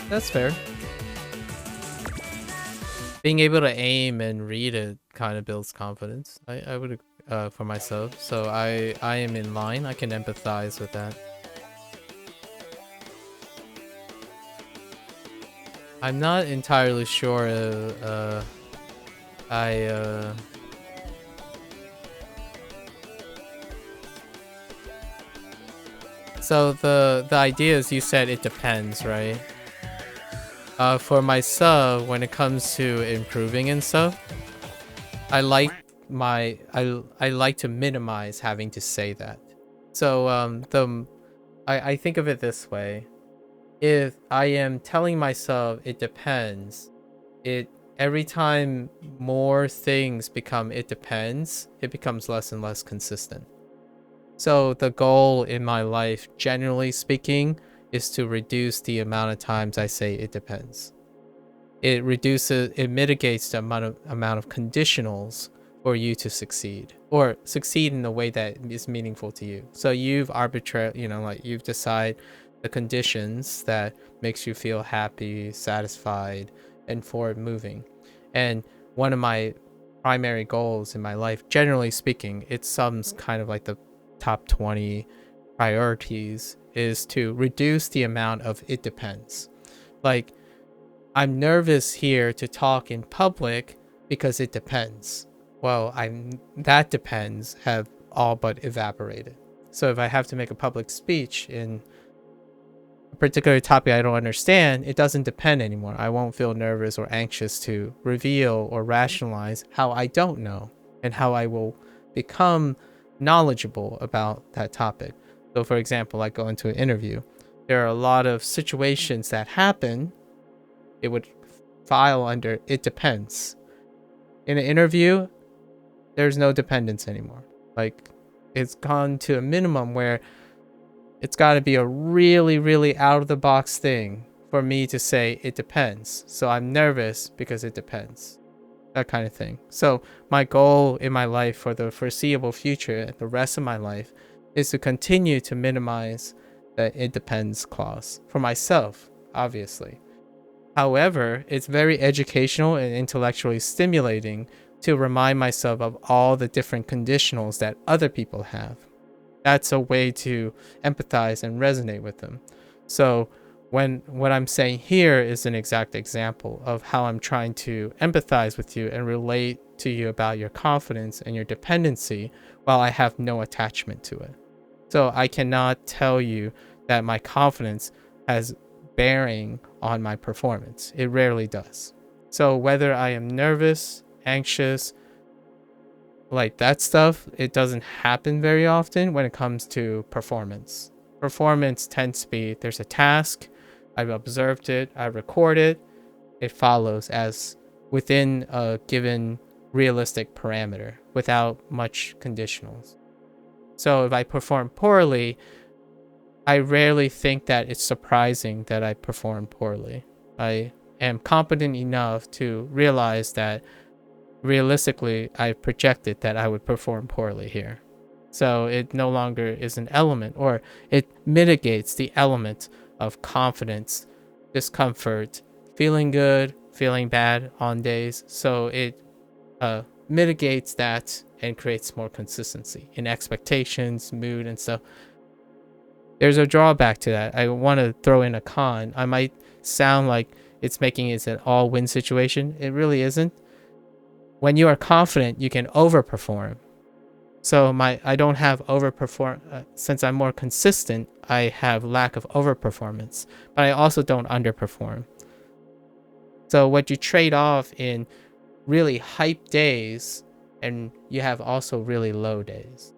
That's fair. Being able to aim and read it kind of builds confidence. I would for myself. So I am in line. I can empathize with that. I'm not entirely sure. I So the idea is, you said it depends, right? For myself, when it comes to improving and stuff, I like I like to minimize having to say that. So I think of it this way. If I am telling myself it depends, it every time more things become it depends, it becomes less and less consistent. So the goal in my life, generally speaking, is to reduce the amount of times I say it depends. It mitigates the amount of conditionals for you to succeed, or succeed in a way that is meaningful to you. So you've like you've decided the conditions that makes you feel happy, satisfied, and forward moving. And one of my primary goals in my life, generally speaking, it's some kind of like the top 20 priorities, is to reduce the amount of it depends. Like, I'm nervous here to talk in public because it depends. Well, that depends have all but evaporated. So if I have to make a public speech in a particular topic I don't understand, it doesn't depend anymore. I won't feel nervous or anxious to reveal or rationalize how I don't know and how I will become knowledgeable about that topic. So for example, like go into an interview, there are a lot of situations that happen. It would file under it depends. In an interview, there's no dependence anymore. Like, it's gone to a minimum where it's got to be a really, really out of the box thing for me to say it depends. So I'm nervous because it depends. That kind of thing. So my goal in my life for the foreseeable future and the rest of my life is to continue to minimize the it depends clause for myself, obviously. However, it's very educational and intellectually stimulating to remind myself of all the different conditionals that other people have. That's a way to empathize and resonate with them. So when what I'm saying here is an exact example of how I'm trying to empathize with you and relate to you about your confidence and your dependency while I have no attachment to it. So I cannot tell you that my confidence has bearing on my performance. It rarely does. So whether I am nervous, anxious, like that stuff, it doesn't happen very often when it comes to performance. Performance tends to be, there's a task, I've observed it, I record it, it follows as within a given realistic parameter without much conditionals. So if I perform poorly, I rarely think that it's surprising that I perform poorly. I am competent enough to realize that realistically I projected that I would perform poorly here. So it no longer is an element, or it mitigates the element of confidence, discomfort, feeling good, feeling bad on days. So it mitigates that and creates more consistency in expectations, mood, and stuff. There's a drawback to that. I want to throw in a con. I might sound like it's making it an all-win situation. It really isn't. When you are confident, you can overperform. So I don't have overperform since I'm more consistent. I have lack of overperformance, but I also don't underperform. So what you trade off in really hype days, and you have also really low days.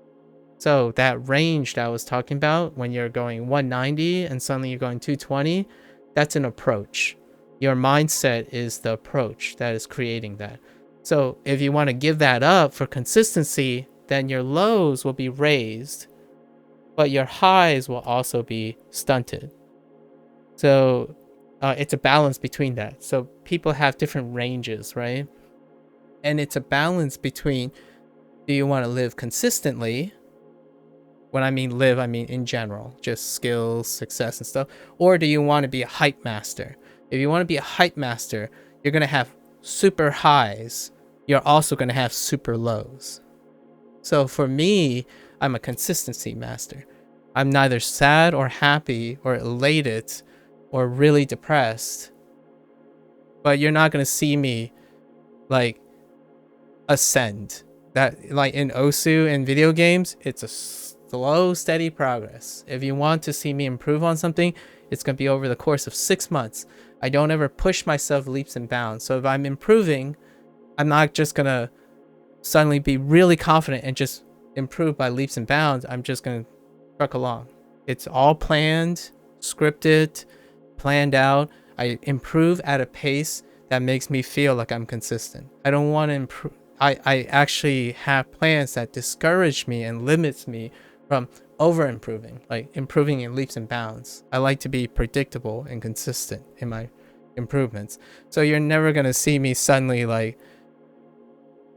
So that range that I was talking about, when you're going 190 and suddenly you're going 220, that's an approach. Your mindset is the approach that is creating that. So if you want to give that up for consistency, then your lows will be raised, but your highs will also be stunted. So it's a balance between that. So people have different ranges, right? And it's a balance between, do you want to live consistently? When I mean live, I mean in general, just skills, success, and stuff. Or do you want to be a hype master? If you want to be a hype master, you're going to have super highs. You're also going to have super lows. So for me, I'm a consistency master. I'm neither sad or happy or elated or really depressed. But you're not going to see me like ascend. That, like in Osu in video games, it's a slow, steady progress. If you want to see me improve on something, it's going to be over the course of 6 months. I don't ever push myself leaps and bounds. So if I'm improving, I'm not just going to suddenly be really confident and just improve by leaps and bounds. I'm just going to truck along. It's all planned, scripted, planned out. I improve at a pace that makes me feel like I'm consistent. I don't want to improve. I actually have plans that discourage me and limits me from over improving, like improving in leaps and bounds. I like to be predictable and consistent in my improvements. So you're never going to see me suddenly like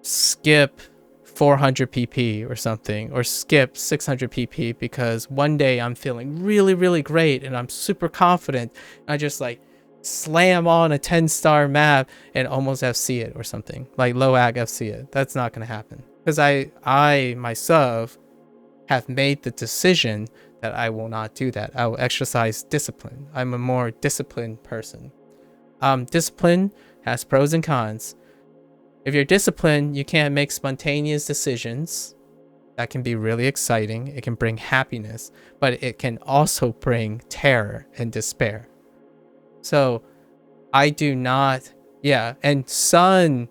skip 400 pp or something, or skip 600 pp because one day I'm feeling really, really great and I'm super confident. I just like slam on a 10-star map and almost FC it or something, like low ag FC it. That's not going to happen because I myself have made the decision that I will not do that. I will exercise discipline. I'm a more disciplined person. Discipline has pros and cons. If you're disciplined, you can't make spontaneous decisions. That can be really exciting. It can bring happiness, but it can also bring terror and despair. So I do not, and Sun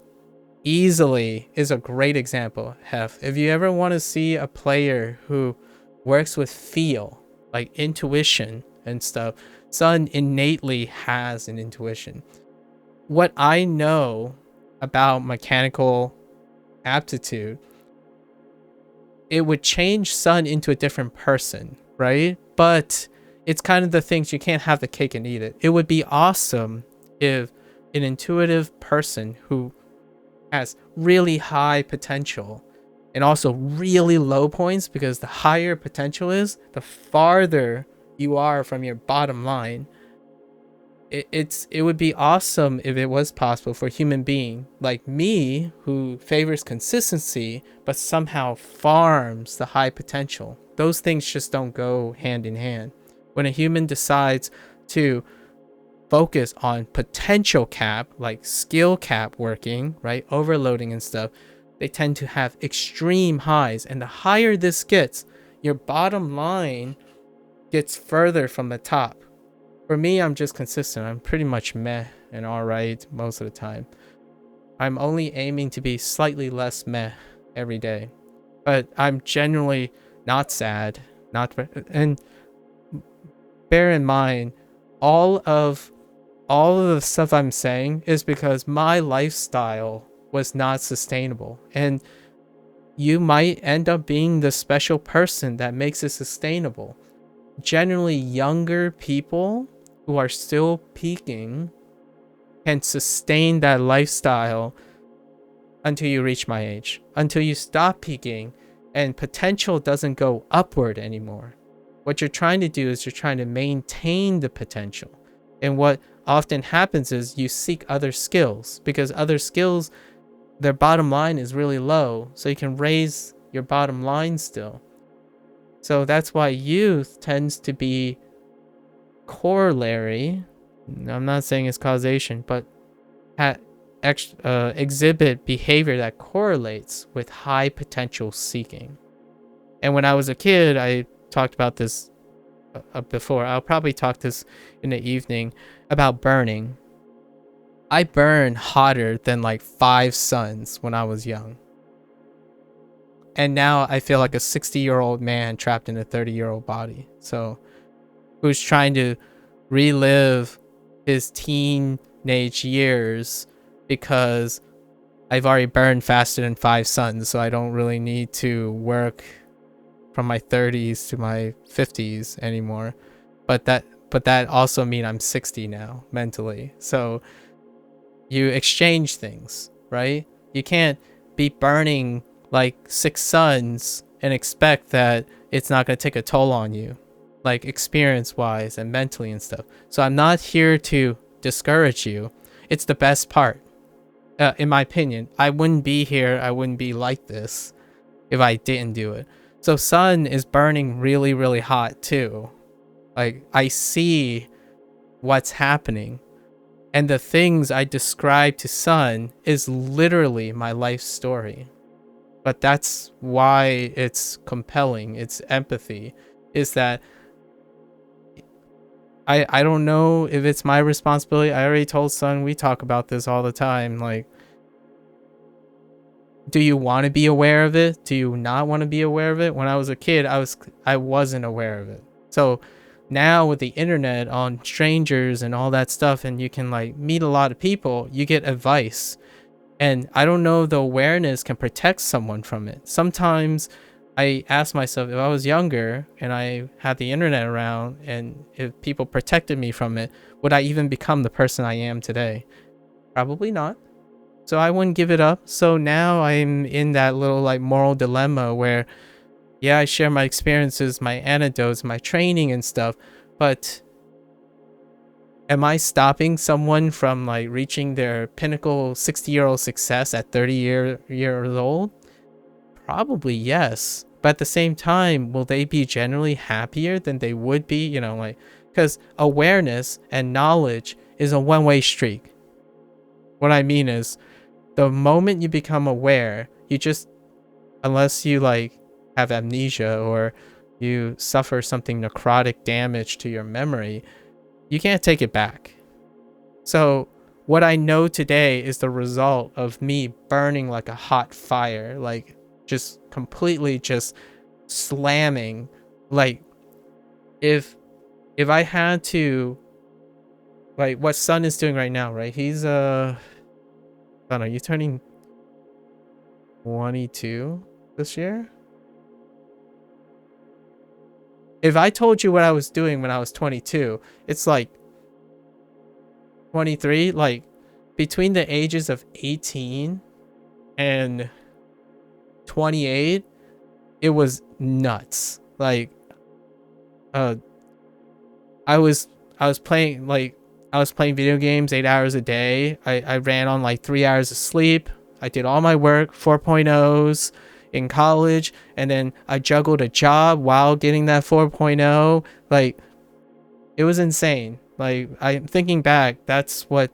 easily is a great example. If you ever want to see a player who works with feel, like intuition and stuff, Sun innately has an intuition. What I know about mechanical aptitude, it would change Sun into a different person, right? But it's kind of the things, you can't have the cake and eat it. It would be awesome if an intuitive person who has really high potential and also really low points, because the higher potential is, the farther you are from your bottom line. It would be awesome if it was possible for a human being like me who favors consistency but somehow farms the high potential. Those things just don't go hand in hand. When a human decides to focus on potential cap, like skill cap working, right, overloading and stuff, they tend to have extreme highs. And the higher this gets, your bottom line gets further from the top. For me, I'm just consistent. I'm pretty much meh and all right most of the time. I'm only aiming to be slightly less meh every day. But I'm generally not sad, and bear in mind, all of the stuff I'm saying is because my lifestyle was not sustainable. And you might end up being the special person that makes it sustainable. Generally, younger people who are still peaking can sustain that lifestyle until you reach my age, until you stop peaking and potential doesn't go upward anymore. What you're trying to do is you're trying to maintain the potential. And what often happens is you seek other skills, because other skills, their bottom line is really low, so you can raise your bottom line still. So that's why youth tends to be corollary. I'm not saying it's causation, but exhibit behavior that correlates with high potential seeking. And when I was a kid, I talked about this before. I'll probably talk this in the evening about burning. I burned hotter than like 5 suns when I was young. And now I feel like a 60-year-old man trapped in a 30-year-old body. So who's trying to relive his teenage years because I've already burned faster than 5 suns, so I don't really need to work from my 30s to my 50s anymore. But that also means I'm 60 now mentally. So you exchange things, right? You can't be burning like 6 suns and expect that it's not going to take a toll on you, like experience wise and mentally and stuff. So I'm not here to discourage you. It's the best part. In my opinion, I wouldn't be here. I wouldn't be like this if I didn't do it. So sun is burning really, really hot too. Like, I see what's happening. And the things I describe to sun is literally my life story. But that's why it's compelling. It's empathy. Is that I don't know if it's my responsibility. I already told Sun, we talk about this all the time. Like, do you want to be aware of it? Do you not want to be aware of it? When I was a kid, I wasn't aware of it. So now with the internet on strangers and all that stuff, and you can like meet a lot of people, you get advice. And I don't know if the awareness can protect someone from it. Sometimes I ask myself, if I was younger and I had the internet around and if people protected me from it, would I even become the person I am today? Probably not. So I wouldn't give it up. So now I'm in that little like moral dilemma where, yeah, I share my experiences, my anecdotes, my training and stuff, but am I stopping someone from like reaching their pinnacle 60-year-old success at 30 years old? Probably yes. But at the same time, will they be generally happier than they would be? You know, like, because awareness and knowledge is a one-way streak. What I mean is, the moment you become aware, you just, unless you like have amnesia or you suffer something necrotic damage to your memory, you can't take it back. So what I know today is the result of me burning like a hot fire, like just completely just slamming. Like if I had to, like what Sun is doing right now, right? He's I don't know, you turning 22 this year? If I told you what I was doing when I was 22, it's like 23, like between the ages of 18 and 28, it was nuts. Like I was playing video games 8 hours a day. I ran on like 3 hours of sleep. I did all my work, 4.0s in college, and then I juggled a job while getting that 4.0. Like, it was insane. Like, I'm thinking back, that's what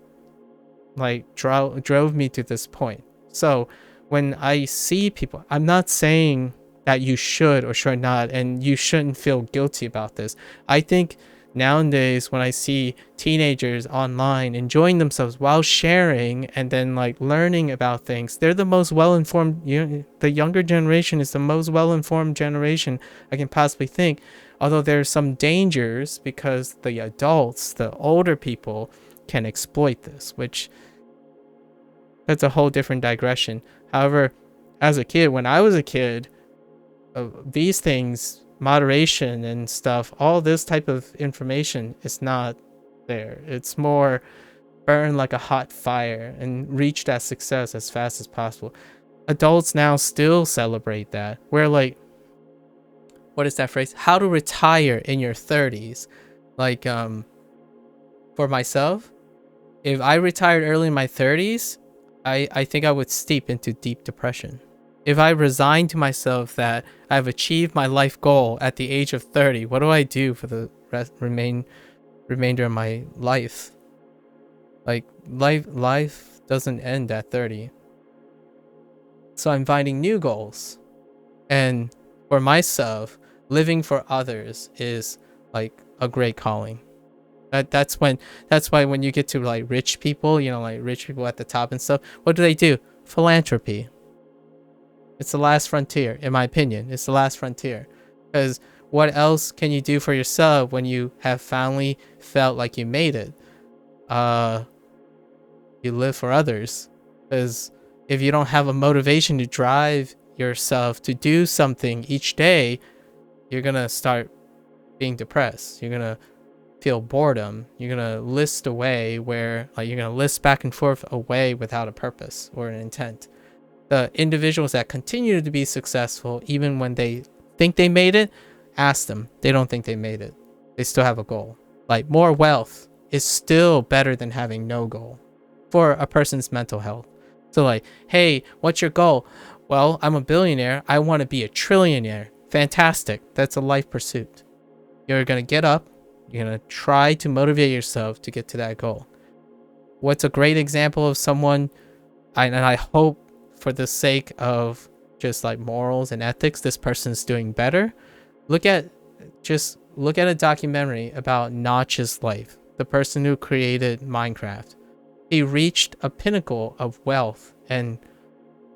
like drove me to this point. So when I see people, I'm not saying that you should or should not, and you shouldn't feel guilty about this. I think nowadays when I see teenagers online enjoying themselves while sharing and then like learning about things, they're the most well-informed. The younger generation is the most well-informed generation I can possibly think. Although there are some dangers because the adults, the older people, can exploit this, which that's a whole different digression. However, as a kid, when I was a kid, these things, moderation and stuff, all this type of information is not there. It's more burn like a hot fire and reach that success as fast as possible. Adults now still celebrate that. We're like, what is that phrase? How to retire in your 30s. Like, for myself, if I retired early in my 30s, I think I would steep into deep depression. If I resign to myself that I've achieved my life goal at the age of 30, what do I do for the remainder of my life? Like, life doesn't end at 30. So I'm finding new goals. And for myself, living for others is like a great calling. That's why when you get to like rich people, you know, like rich people at the top and stuff, what do? Philanthropy. It's the last frontier, in my opinion. It's the last frontier. Because what else can you do for yourself when you have finally felt like you made it? You live for others. Because if you don't have a motivation to drive yourself to do something each day, you're going to start being depressed. You're going to feel boredom. You're going to list away where, like, you're going to list back and forth away without a purpose or an intent. The individuals that continue to be successful, even when they think they made it, ask them. They don't think they made it. They still have a goal. Like more wealth. is still better than having no goal for a person's mental health. So like, hey, what's your goal? Well, I'm a billionaire. I want to be a trillionaire. Fantastic. That's a life pursuit. You're going to get up. You're going to try to motivate yourself to get to that goal. What's a great example of someone, and I hope for the sake of just like morals and ethics, this person's doing better. Look at a documentary about Notch's life, the person who created Minecraft. He reached a pinnacle of wealth and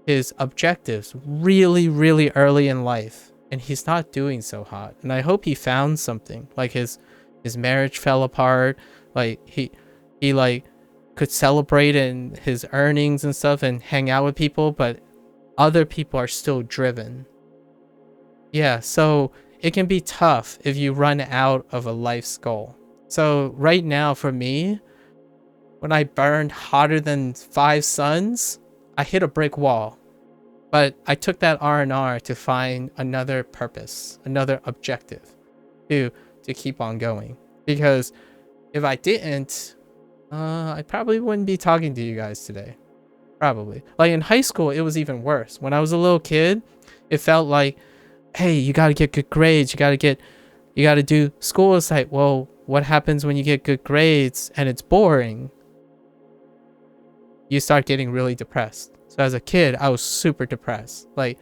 his objectives really, really early in life, and he's not doing so hot. And I hope he found something. Like his marriage fell apart. Like he like could celebrate in his earnings and stuff and hang out with people, but other people are still driven. Yeah, so it can be tough if you run out of a life's goal. So right now for me, when I burned hotter than 5 suns, I hit a brick wall. But I took that R&R to find another purpose, another objective to keep on going. Because if I didn't, I probably wouldn't be talking to you guys today. Probably. Like in high school, it was even worse. When I was a little kid, it felt like, hey, you got to get good grades. You got to do school. It's like, well, what happens when you get good grades and it's boring? You start getting really depressed. So as a kid, I was super depressed. Like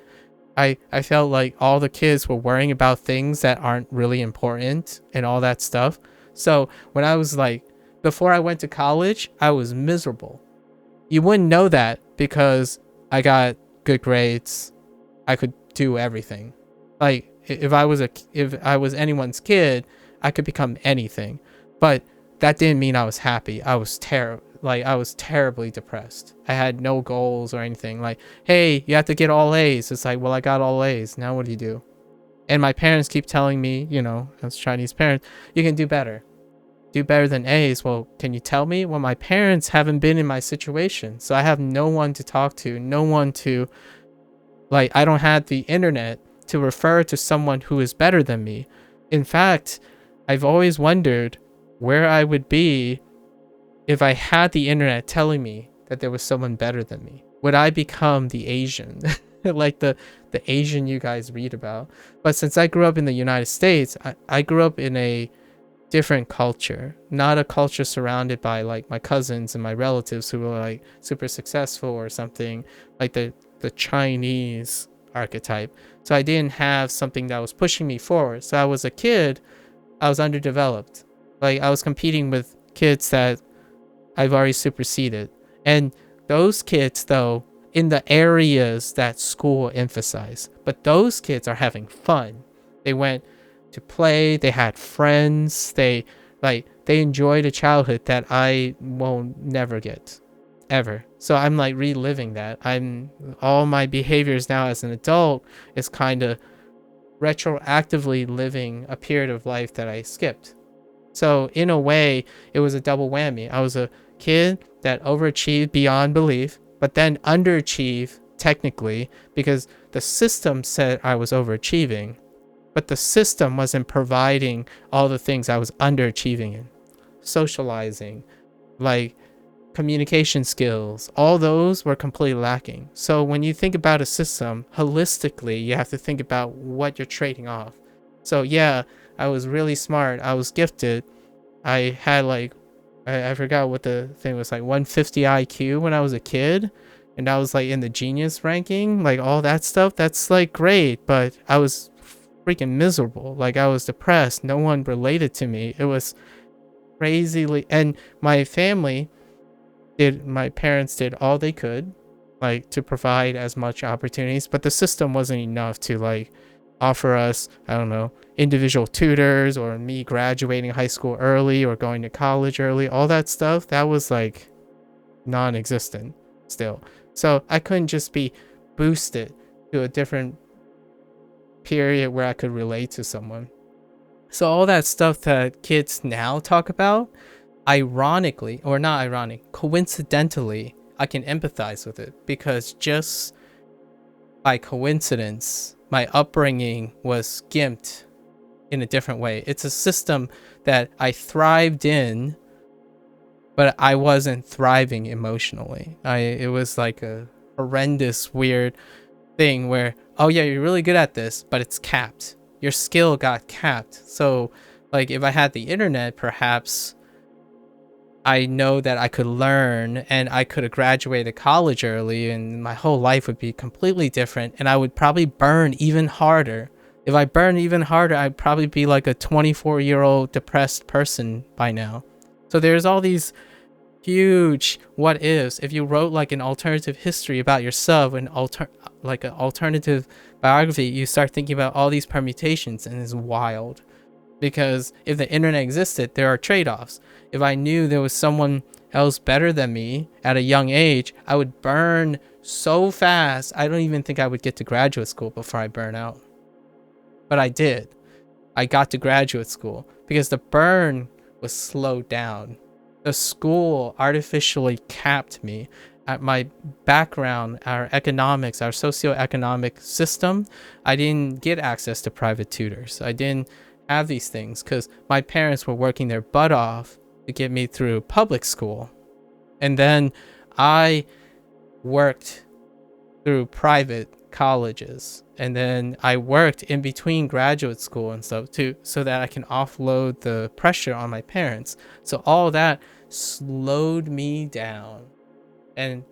I felt like all the kids were worrying about things that aren't really important and all that stuff. So when I was like, before I went to college, I was miserable. You wouldn't know that because I got good grades. I could do everything. Like if I was anyone's kid, I could become anything. But that didn't mean I was happy. I was terribly depressed. I had no goals or anything. Like, hey, you have to get all A's. It's like, well, I got all A's. Now what do you do? And my parents keep telling me, as Chinese parents, you can do better. Do better than A's. Well, can you tell me? Well, my parents haven't been in my situation. So I have no one to talk to. No one to, I don't have the internet to refer to someone who is better than me. In fact, I've always wondered where I would be if I had the internet telling me that there was someone better than me. Would I become the Asian? Like the Asian you guys read about? But since I grew up in the United States, I grew up in a different culture. Not a culture surrounded by like my cousins and my relatives who were like super successful or something, like the Chinese archetype. So I didn't have something that was pushing me forward. So I was a kid, I was underdeveloped. Like I was competing with kids that I've already superseded. And those kids, though, in the areas that school emphasized, but those kids are having fun. They went to play, they had friends, they enjoyed a childhood that I won't never get, ever. So I'm like reliving that. All my behaviors now as an adult is kind of retroactively living a period of life that I skipped. So in a way, it was a double whammy. I was a kid that overachieved beyond belief, but then underachieved technically because the system said I was overachieving, but the system wasn't providing all the things I was underachieving in. Socializing, like communication skills, all those were completely lacking. So when you think about a system holistically, you have to think about what you're trading off. So yeah, I was really smart. I was gifted. I had I forgot what the thing was, like 150 IQ when I was a kid, and I was like in the genius ranking, like all that stuff. That's like great, but I was freaking miserable. Like I was depressed. No one related to me. It was crazily, and my parents did all they could, like to provide as much opportunities, but the system wasn't enough to like offer us, I don't know, individual tutors or me graduating high school early or going to college early. All that stuff, that was like non-existent still. So I couldn't just be boosted to a different period where I could relate to someone. So all that stuff that kids now talk about, ironically, or not ironic, coincidentally, I can empathize with it because just by coincidence, my upbringing was gimped in a different way. It's a system that I thrived in, but I wasn't thriving emotionally. It was like a horrendous, weird thing where, oh yeah, you're really good at this, but it's capped. Your skill got capped. So like if I had the internet, perhaps I know that I could learn and I could have graduated college early and my whole life would be completely different, and I would probably burn even harder. If I burned even harder, I'd probably be like a 24-year-old depressed person by now. So there's all these huge what ifs. If you wrote like an alternative history about yourself, like an alternative biography, you start thinking about all these permutations, and it's wild. Because if the internet existed, there are trade-offs. If I knew there was someone else better than me at a young age, I would burn so fast. I don't even think I would get to graduate school before I burn out. But I did. I got to graduate school because the burn was slowed down. The school artificially capped me. At my background, our economics, our socioeconomic system, I didn't get access to private tutors. I didn't have these things because my parents were working their butt off to get me through public school. And then I worked through private colleges. And then I worked in between graduate school and stuff too, so that I can offload the pressure on my parents. So all that slowed me down and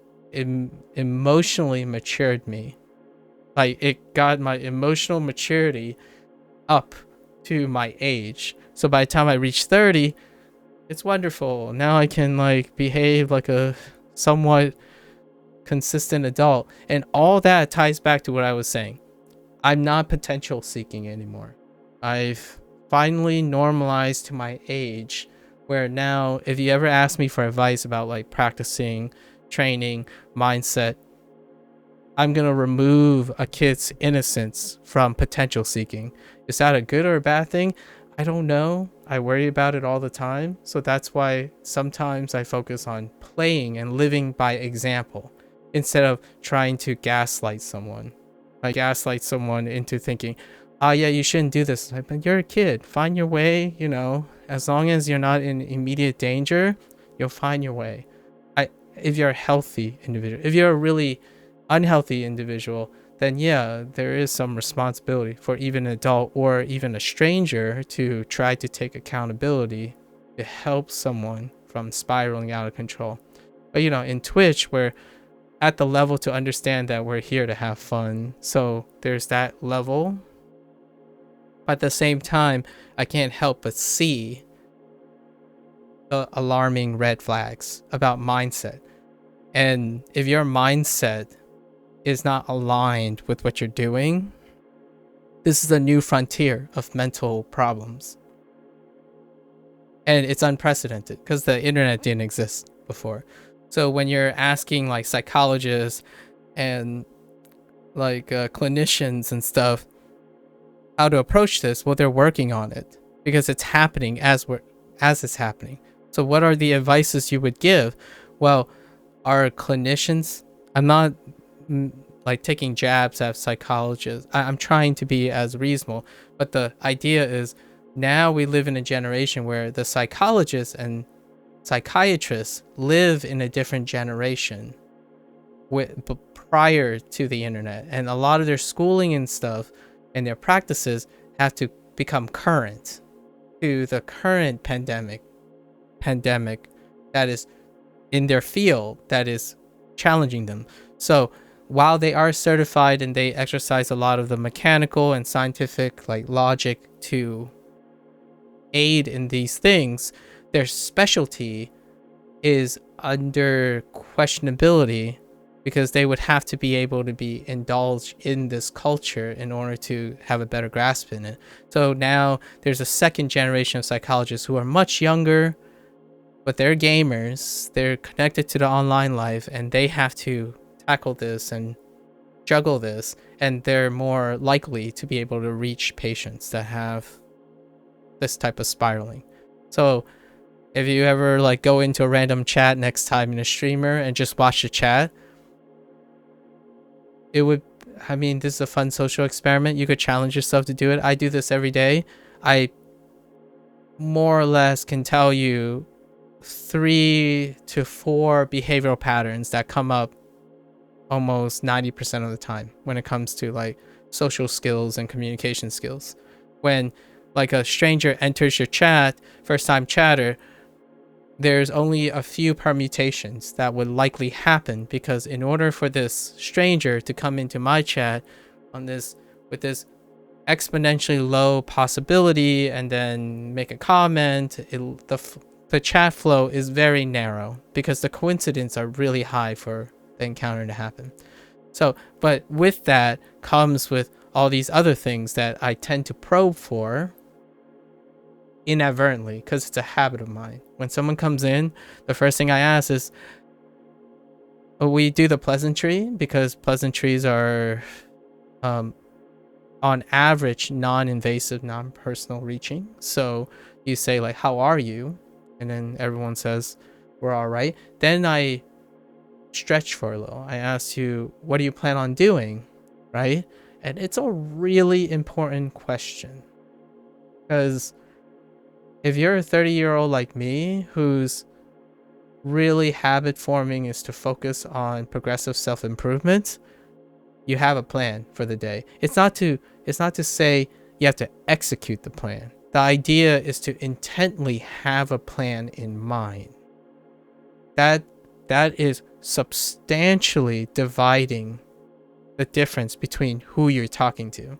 emotionally matured me. Like it got my emotional maturity up to my age. So by the time I reached 30, it's wonderful. Now I can like behave like a somewhat consistent adult. And all that ties back to what I was saying. I'm not potential seeking anymore. I've finally normalized to my age where now if you ever ask me for advice about like practicing, training, mindset, I'm going to remove a kid's innocence from potential seeking. Is that a good or a bad thing? I don't know. I worry about it all the time. So that's why sometimes I focus on playing and living by example instead of trying to gaslight someone. I gaslight someone into thinking, oh yeah, you shouldn't do this. But you're a kid. Find your way, you know. As long as you're not in immediate danger, you'll find your way. If you're a healthy individual. If you're a really unhealthy individual, then yeah, there is some responsibility for even an adult or even a stranger to try to take accountability to help someone from spiraling out of control. But you know, in Twitch, we're at the level to understand that we're here to have fun. So there's that level. But at the same time, I can't help but see the alarming red flags about mindset. And if your mindset is not aligned with what you're doing, this is a new frontier of mental problems. And it's unprecedented because the internet didn't exist before. So when you're asking like psychologists and like clinicians and stuff how to approach this, well, they're working on it because it's happening as it's happening. So what are the advices you would give? Well, are clinicians, I'm not like taking jabs at psychologists. I'm trying to be as reasonable, but the idea is now we live in a generation where the psychologists and psychiatrists live in a different generation prior to the internet, and a lot of their schooling and stuff and their practices have to become current to the current pandemic that is in their field that is challenging them. So while they are certified and they exercise a lot of the mechanical and scientific like logic to aid in these things, their specialty is under questionability because they would have to be able to be indulged in this culture in order to have a better grasp in it. So now there's a second generation of psychologists who are much younger, but they're gamers, they're connected to the online life, and they have to tackle this and juggle this, and they're more likely to be able to reach patients that have this type of spiraling. So if you ever like go into a random chat next time in a streamer and just watch the chat, it would, I mean, this is a fun social experiment. You could challenge yourself to do it. I do this every day. I more or less can tell you 3 to 4 behavioral patterns that come up almost 90% of the time when it comes to like social skills and communication skills. When like a stranger enters your chat, first time chatter, there's only a few permutations that would likely happen, because in order for this stranger to come into my chat on this with this exponentially low possibility and then make a comment, the chat flow is very narrow because the coincidence are really high for the encounter to happen. So, but with that comes with all these other things that I tend to probe for inadvertently because it's a habit of mine. When someone comes in, the first thing I ask is, we do the pleasantry, because pleasantries are on average non-invasive, non-personal reaching. So you say like, how are you? And then everyone says, we're all right. Then I stretch for a little. I ask you, what do you plan on doing? Right? And it's a really important question, because if you're a 30-year-old like me who's really habit forming is to focus on progressive self-improvement, you have a plan for the day. It's not to say you have to execute the plan. The idea is to intently have a plan in mind. That is substantially dividing the difference between who you're talking to.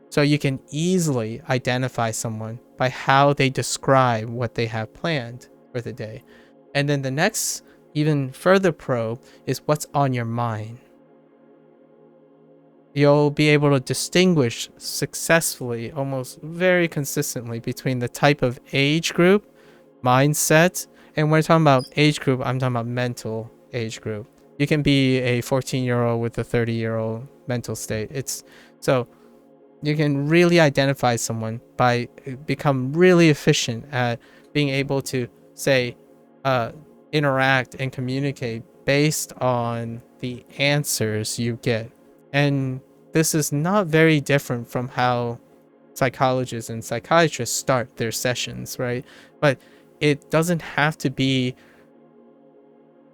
So you can easily identify someone by how they describe what they have planned for the day. And then the next, even further probe is what's on your mind. You'll be able to distinguish successfully, almost very consistently, between the type of age group, mindset, and when we're talking about age group, I'm talking about mental age group. You can be a 14-year-old with a 30-year-old mental state. So you can really identify someone by become really efficient at being able to say, interact and communicate based on the answers you get. And this is not very different from how psychologists and psychiatrists start their sessions, right? But it doesn't have to be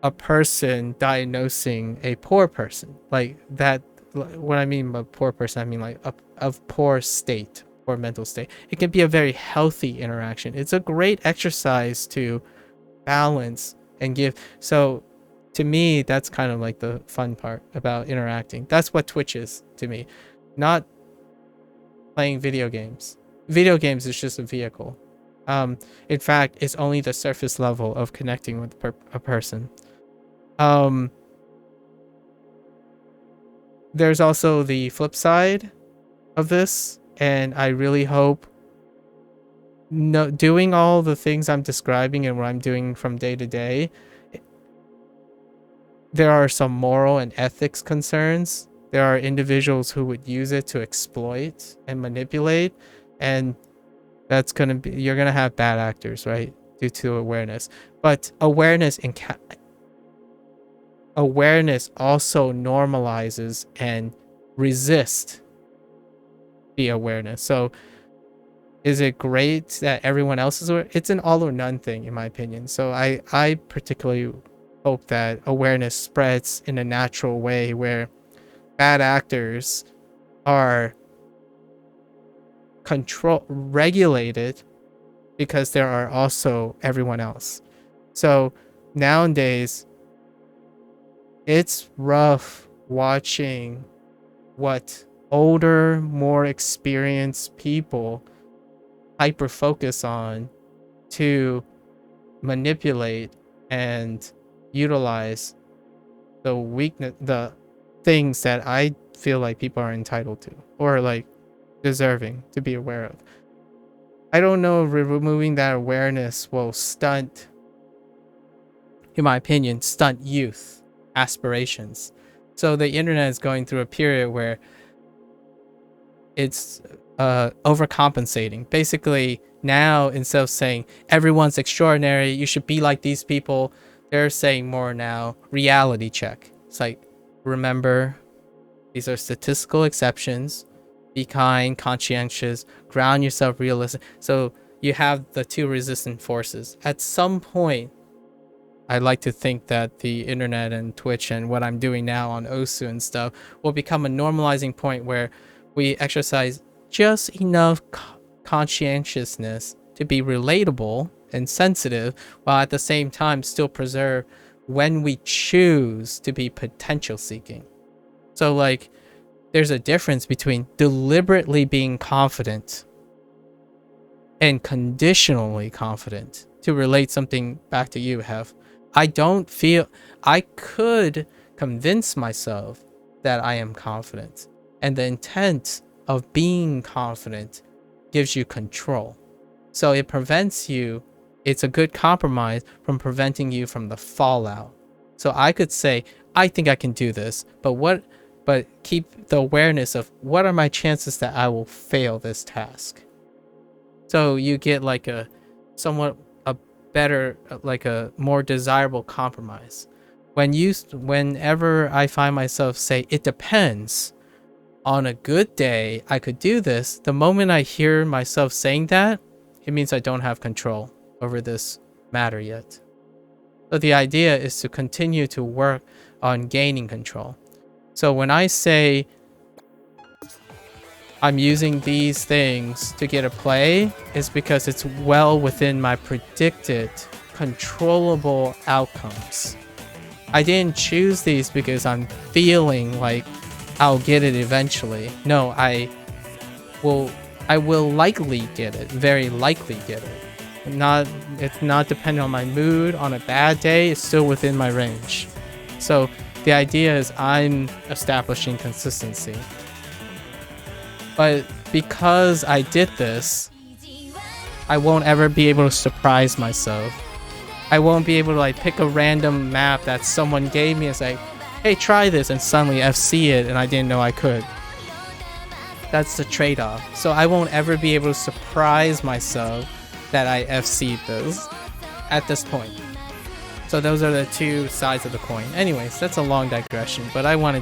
a person diagnosing a poor person like that. What I mean by poor person, I mean like a poor state or mental state. It can be a very healthy interaction. It's a great exercise to balance and give. So to me, that's kind of like the fun part about interacting. That's what Twitch is to me, not playing video games. Video games is just a vehicle. In fact, it's only the surface level of connecting with a person. There's also the flip side of this, and I really hope doing all the things I'm describing and what I'm doing from day to day, there are some moral and ethics concerns. There are individuals who would use it to exploit and manipulate, and that's gonna be, you're gonna have bad actors, right? Due to awareness. But awareness also normalizes and resists the awareness. So is it great that everyone else is aware? It's an all or none thing, in my opinion. So I particularly hope that awareness spreads in a natural way where bad actors are regulated, because there are also everyone else. So nowadays, it's rough watching what older, more experienced people hyper focus on to manipulate and utilize the things that I feel like people are entitled to or like deserving to be aware of. I don't know if removing that awareness will stunt, in my opinion, youth aspirations. So the internet is going through a period where it's overcompensating. Basically, now instead of saying everyone's extraordinary, you should be like these people, they're saying more now reality check. It's like, remember, these are statistical exceptions. Be kind, conscientious, ground yourself realistic. So you have the two resistant forces. At some point, I like to think that the internet and Twitch and what I'm doing now on Osu and stuff will become a normalizing point where we exercise just enough conscientiousness to be relatable and sensitive, while at the same time still preserve when we choose to be potential seeking. So like, there's a difference between deliberately being confident and conditionally confident. To relate something back to you, Hef, I don't feel I could convince myself that I am confident, and the intent of being confident gives you control. So it prevents you, it's a good compromise from preventing you from the fallout. So I could say, I think I can do this, but keep the awareness of what are my chances that I will fail this task. So you get like a somewhat a better, like a more desirable compromise. Whenever I find myself say, it depends, on a good day, I could do this. The moment I hear myself saying that, it means I don't have control over this matter yet. So the idea is to continue to work on gaining control. So when I say I'm using these things to get a play, it's because it's well within my predicted controllable outcomes. I didn't choose these because I'm feeling like I'll get it eventually. No, I will likely get it, very likely get it. It's not dependent on my mood. On a bad day, it's still within my range. So the idea is I'm establishing consistency. But because I did this, I won't ever be able to surprise myself. I won't be able to like pick a random map that someone gave me and say, hey, try this, and suddenly FC it and I didn't know I could. That's the trade-off. So I won't ever be able to surprise myself that I FC'd this at this point. So those are the two sides of the coin. Anyways, that's a long digression, but I wanted